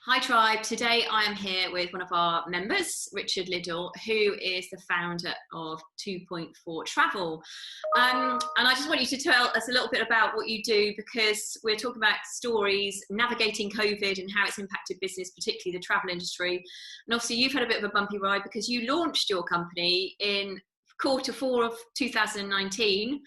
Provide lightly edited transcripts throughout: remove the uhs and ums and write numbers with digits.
Hi Tribe, today I am here with one of our members, Richard Liddle, who is the founder of 2.4 Travel. And I just want you to tell us a little bit about what you do, because we're talking about stories, navigating COVID and how it's impacted business, particularly the travel industry. And obviously you've had a bit of a bumpy ride because you launched your company in Q4 of 2019,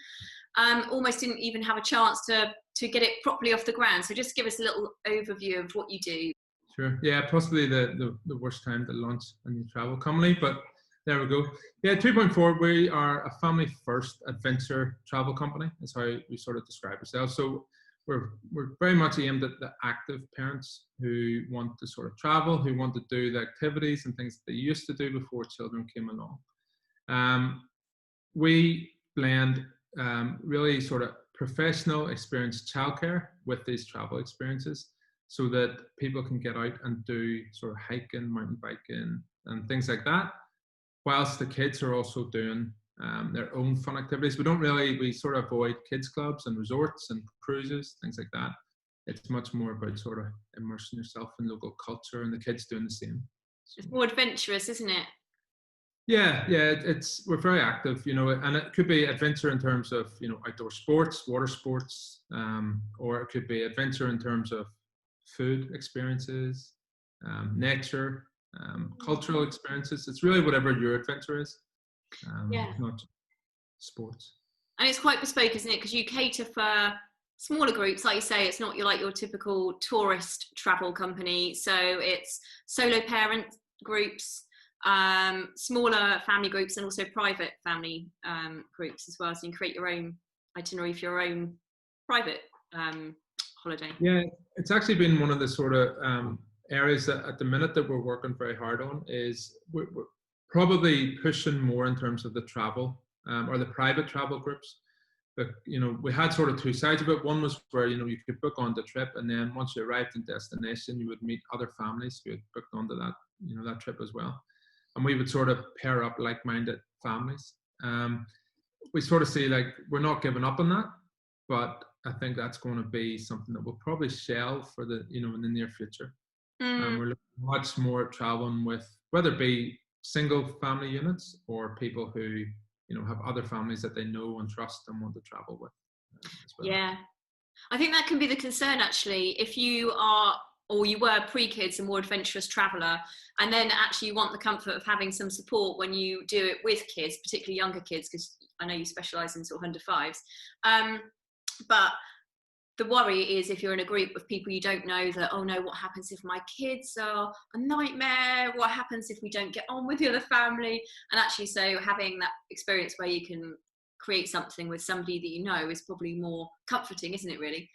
almost didn't even have a chance to get it properly off the ground. So just give us a little overview of what you do. Sure. Yeah, possibly the worst time to launch a new travel company, but there we go. Yeah, 2.4, we are a family first adventure travel company, is how we sort of describe ourselves. So we're very much aimed at the active parents who want to sort of travel, who want to do the activities and things that they used to do before children came along. We blend really sort of professional experienced childcare with these travel experiences, so that people can get out and do sort of hiking, mountain biking, and things like that, whilst the kids are also doing their own fun activities. We sort of avoid kids clubs and resorts and cruises, things like that. It's much more about sort of immersing yourself in local culture, and the kids doing the same. So, it's more adventurous, isn't it? Yeah, we're very active, and it could be adventure in terms of, outdoor sports, water sports, or it could be adventure in terms of food experiences, nature, cultural experiences. It's really whatever your adventure is, not sports. And it's quite bespoke, isn't it? Because you cater for smaller groups, like you say. It's not your typical tourist travel company. So it's solo parent groups, smaller family groups, and also private family groups as well. So you can create your own itinerary for your own private holiday. Yeah, it's actually been one of the sort of areas that at the minute that we're working very hard on. Is we're probably pushing more in terms of the travel or the private travel groups. But we had sort of two sides of it. One was where you could book on the trip, and then once you arrived in destination, you would meet other families who had booked onto that that trip as well, and we would sort of pair up like-minded families. We sort of see, like, we're not giving up on that, but I think that's going to be something that we'll probably shelve for the in the near future. And we're looking much more at traveling with, whether it be single family units or people who have other families that they know and trust and want to travel with as well. Yeah, I think that can be the concern, actually, if you are, or you were pre-kids, a more adventurous traveller, and then actually you want the comfort of having some support when you do it with kids, particularly younger kids, because I know you specialise in sort of under fives. But the worry is if you're in a group of people you don't know, that, oh no, what happens if my kids are a nightmare? What happens if we don't get on with the other family? And actually, so having that experience where you can create something with somebody that you know is probably more comforting, isn't it, really?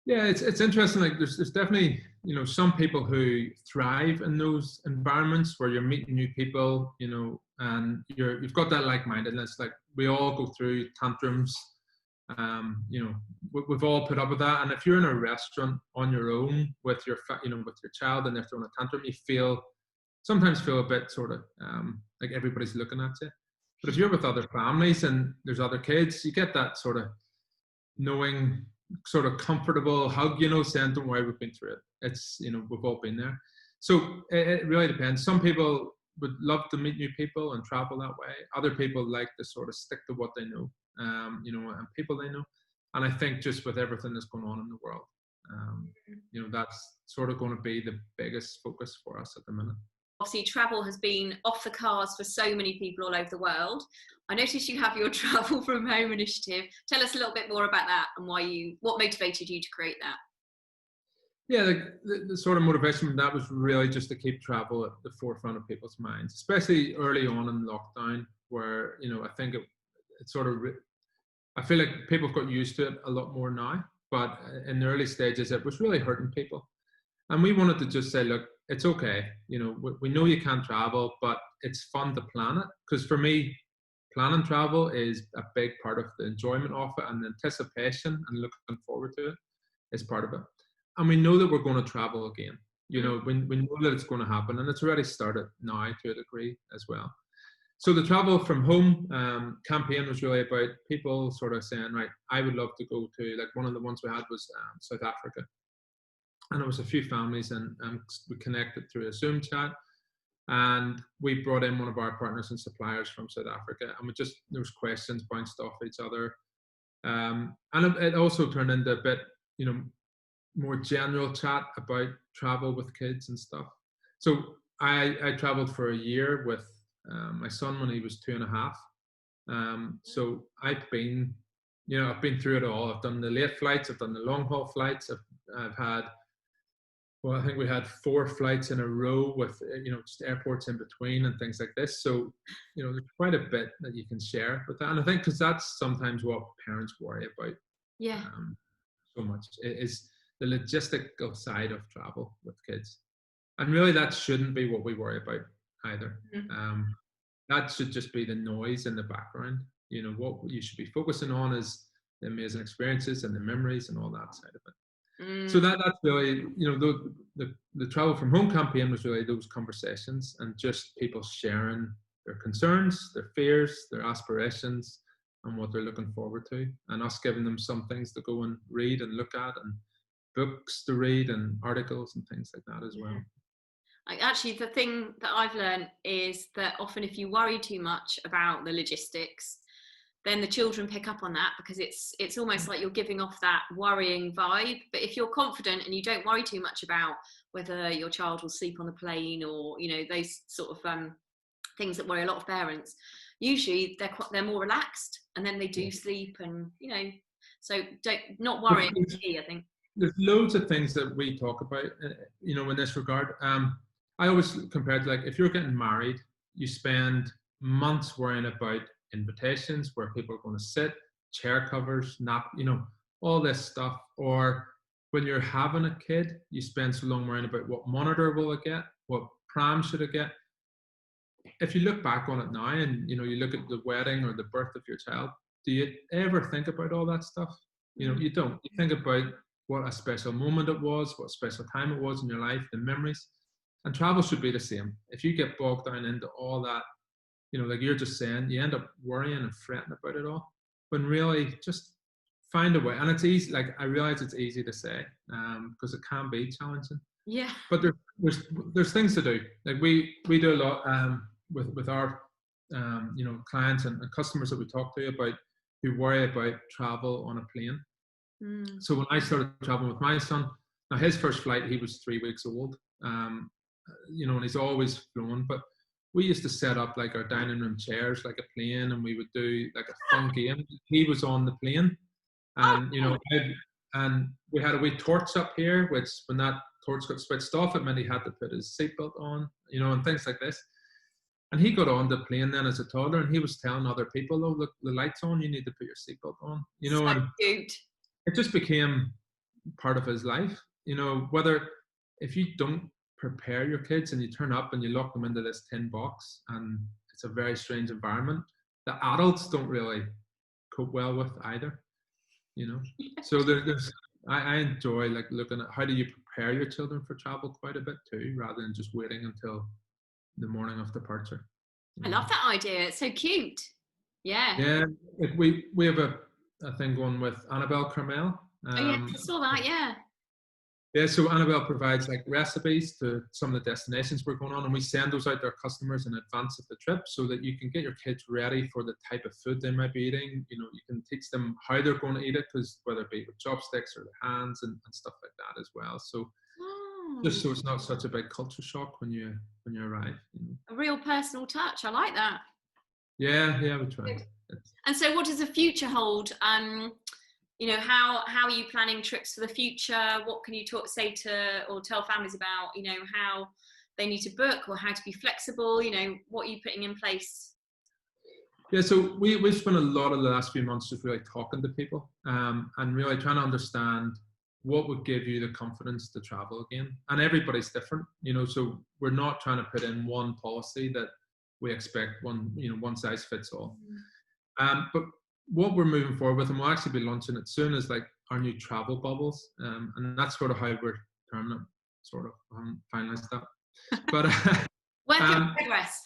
Yeah, it's interesting. Like there's definitely, some people who thrive in those environments where you're meeting new people, and you've got that like-mindedness. Like, we all go through tantrums. We've all put up with that. And if you're in a restaurant on your own with your child, and they're throwing a tantrum, you sometimes feel a bit sort of like everybody's looking at you. But if you're with other families and there's other kids, you get that sort of knowing, sort of comfortable hug, saying, don't worry, we've been through it. It's, we've all been there. So it really depends. Some people would love to meet new people and travel that way. Other people like to sort of stick to what they know, and people they know. And I think just with everything that's going on in the world, that's sort of going to be the biggest focus for us at the minute. Obviously, travel has been off the cards for so many people all over the world. I noticed you have your Travel from Home initiative. Tell us a little bit more about that and what motivated you to create that. Yeah, the sort of motivation from that was really just to keep travel at the forefront of people's minds, especially early on in lockdown, where, I think it sort of, I feel like people have got used to it a lot more now, but in the early stages, it was really hurting people. And we wanted to just say, look, it's okay. We know you can't travel, but it's fun to plan it. Because for me, planning travel is a big part of the enjoyment of it, and the anticipation and looking forward to it is part of it. And we know that we're going to travel again. We know that it's going to happen, and it's already started now to a degree as well. So the Travel from Home campaign was really about people sort of saying, right, I would love to go to, like, one of the ones we had was South Africa. and there was a few families, and we connected through a Zoom chat, and we brought in one of our partners and suppliers from South Africa, and there was questions bounced off each other, and it also turned into a bit, more general chat about travel with kids and stuff. So I traveled for a year with my son when he was 2.5. So I've been through it all. I've done the late flights, I've done the long haul flights. I've had, well, I think we had 4 flights in a row with, just airports in between and things like this. So, there's quite a bit that you can share with that. And I think because that's sometimes what parents worry about. Yeah. So much is the logistical side of travel with kids. And really that shouldn't be what we worry about either. Mm-hmm. That should just be the noise in the background. What you should be focusing on is the amazing experiences and the memories and all that side of it. So that's really, the Travel from Home campaign was really those conversations and just people sharing their concerns, their fears, their aspirations, and what they're looking forward to, and us giving them some things to go and read and look at, and books to read and articles and things like that as well. Actually, the thing that I've learned is that often if you worry too much about the logistics, then the children pick up on that, because it's almost like you're giving off that worrying vibe. But if you're confident and you don't worry too much about whether your child will sleep on the plane or those sort of things that worry a lot of parents, usually they're more relaxed, and then they do sleep, and so not worrying is key, I think. There's loads of things that we talk about, in this regard. I always compare it to, like, if you're getting married, you spend months worrying about invitations, where people are going to sit, chair covers, nap, all this stuff. Or when you're having a kid, you spend so long worrying about what monitor will it get, what pram should it get. If you look back on it now and you look at the wedding or the birth of your child, do you ever think about all that stuff? You don't. You think about what a special moment it was, what a special time it was in your life, the memories. And travel should be the same. If you get bogged down into all that, like you're just saying, you end up worrying and fretting about it all, when really just find a way. And it's easy. Like, I realize it's easy to say, because it can be challenging. Yeah. But there's things to do. Like we do a lot with our clients and customers that we talk to about, who worry about travel on a plane. So when I started traveling with my son, now his first flight, he was 3 weeks old, and he's always flown, but we used to set up like our dining room chairs like a plane, and we would do like a fun game. He was on the plane, and and we had a wee torch up here, which when that torch got switched off, it meant he had to put his seatbelt on, and things like this. And he got on the plane then as a toddler, and he was telling other people, "Oh, look, the light's on. You need to put your seatbelt on." So and cute. It just became part of his life. Whether if you don't prepare your kids and you turn up and you lock them into this tin box, and it's a very strange environment, the adults don't really cope well with either. So I enjoy like looking at how do you prepare your children for travel quite a bit too, rather than just waiting until the morning of departure. I love that idea. It's so cute. Yeah. We have a thing going with Annabelle Carmel. I saw that. Yeah, so Annabelle provides like recipes to some of the destinations we're going on, and we send those out to our customers in advance of the trip, so that you can get your kids ready for the type of food they might be eating. You can teach them how they're going to eat it, because whether it be with chopsticks or the hands and stuff like that as well. So just so it's not such a big culture shock when you arrive. A real personal touch. I like that. Yeah, we try. And so, what does the future hold? How are you planning trips for the future? What can you say to or tell families about, how they need to book or how to be flexible? What are you putting in place? Yeah, so we've spent a lot of the last few months just really talking to people, and really trying to understand what would give you the confidence to travel again. And everybody's different, so we're not trying to put in one policy that we expect one size fits all. But what we're moving forward with, and we'll actually be launching it soon, is like our new travel bubbles, and that's sort of how we're terming it. Sort of, finalized that, but work in progress.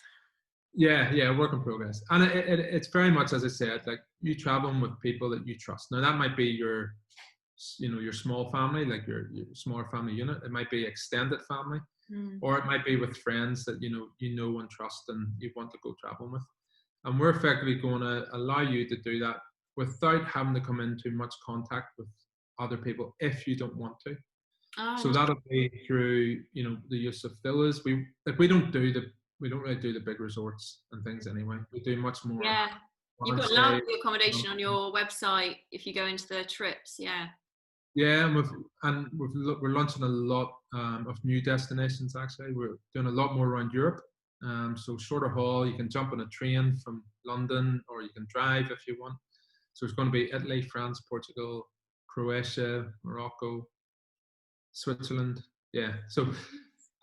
Yeah, work in progress. And it's very much, as I said, like you traveling with people that you trust. Now that might be your your small family, like your smaller family unit. It might be extended family, Mm. or it might be with friends that you know and trust and you want to go traveling with. And we're effectively going to allow you to do that without having to come into much contact with other people if you don't want to. So that'll be through the use of villas. We don't really do the big resorts and things anyway. We do much more. Yeah, you've got lovely accommodation on your website if you go into the trips. Yeah. Yeah, and we're launching a lot of new destinations. Actually, we're doing a lot more around Europe. So shorter haul, you can jump on a train from London, or you can drive if you want. So it's going to be Italy, France, Portugal, Croatia, Morocco, Switzerland. Yeah. So,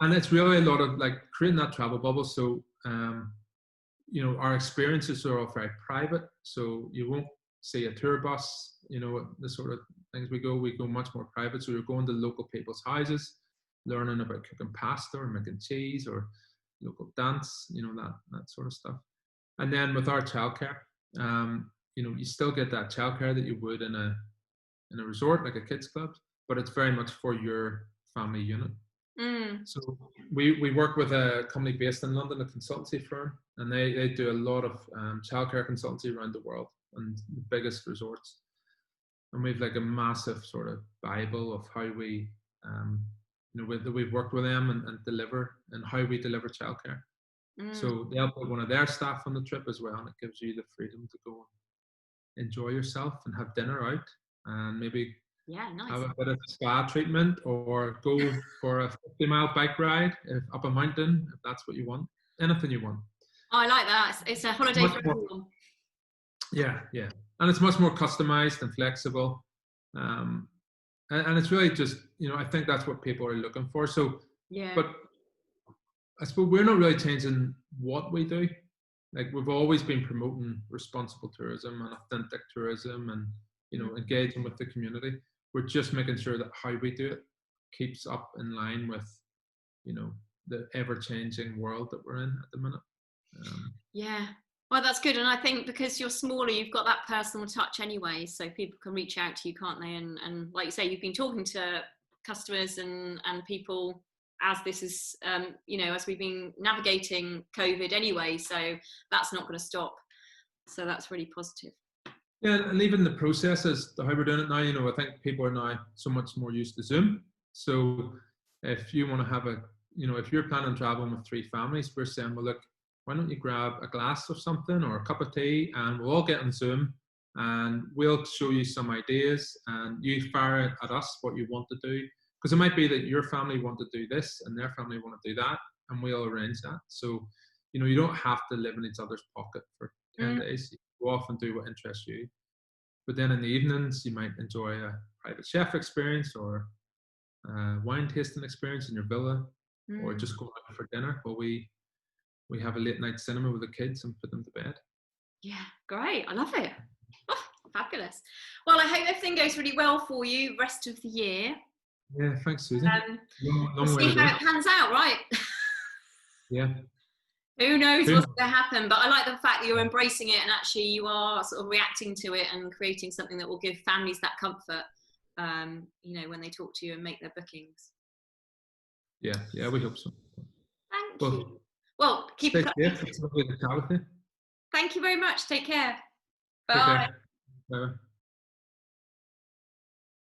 and it's really a lot of like creating that travel bubble. So, our experiences are all very private. So you won't see a tour bus, the sort of things we go much more private. So you're going to local people's houses, learning about cooking pasta or making cheese or local dance, that sort of stuff. And then with our childcare, you still get that childcare that you would in a resort, like a kids club, but it's very much for your family unit. Mm. So we work with a company based in London, a consultancy firm, and they do a lot of childcare consultancy around the world and the biggest resorts. And we've like a massive sort of Bible of how we, we've worked with them and deliver, and how we deliver childcare. Mm. So they'll put one of their staff on the trip as well, and it gives you the freedom to go and enjoy yourself and have dinner out, and maybe have a bit of spa treatment, or go for a 50-mile bike ride up a mountain if that's what you want. Anything you want. Oh, I like that. It's a holiday for everyone. Yeah, and it's much more customized and flexible, and it's really just I think that's what people are looking for. So yeah, but I suppose we're not really changing what we do. Like, we've always been promoting responsible tourism and authentic tourism, and engaging with the community. We're just making sure that how we do it keeps up in line with the ever-changing world that we're in at the minute. Yeah, well, that's good. And I think because you're smaller, you've got that personal touch anyway, so people can reach out to you, can't they? And like you say, you've been talking to customers and people as this is as we've been navigating COVID anyway, so that's not going to stop. So that's really positive. Yeah, and even the processes, how we're doing it now, I think people are now so much more used to Zoom. So if you want to have if you're planning on traveling with 3 families, we're saying, well, look, why don't you grab a glass of something or a cup of tea, and we'll all get on Zoom, and we'll show you some ideas, and you fire at us what you want to do. Because it might be that your family want to do this and their family want to do that, and we'll arrange that. So, you don't have to live in each other's pocket for 10 days. You go off and do what interests you. But then in the evenings, you might enjoy a private chef experience, or a wine tasting experience in your villa, or just go out for dinner while we have a late night cinema with the kids and put them to bed. Yeah, great. I love it. Oh, fabulous. Well, I hope everything goes really well for you rest of the year. Yeah, thanks, Susan. We'll see how it pans out, right? Yeah. Who knows what's going to happen? But I like the fact that you're embracing it, and actually you are sort of reacting to it and creating something that will give families that comfort, when they talk to you and make their bookings. Yeah, we hope so. Thank you. Well, keep it safe. It's lovely to chat with you. Thank you very much. Take care. Bye. Take care. Bye.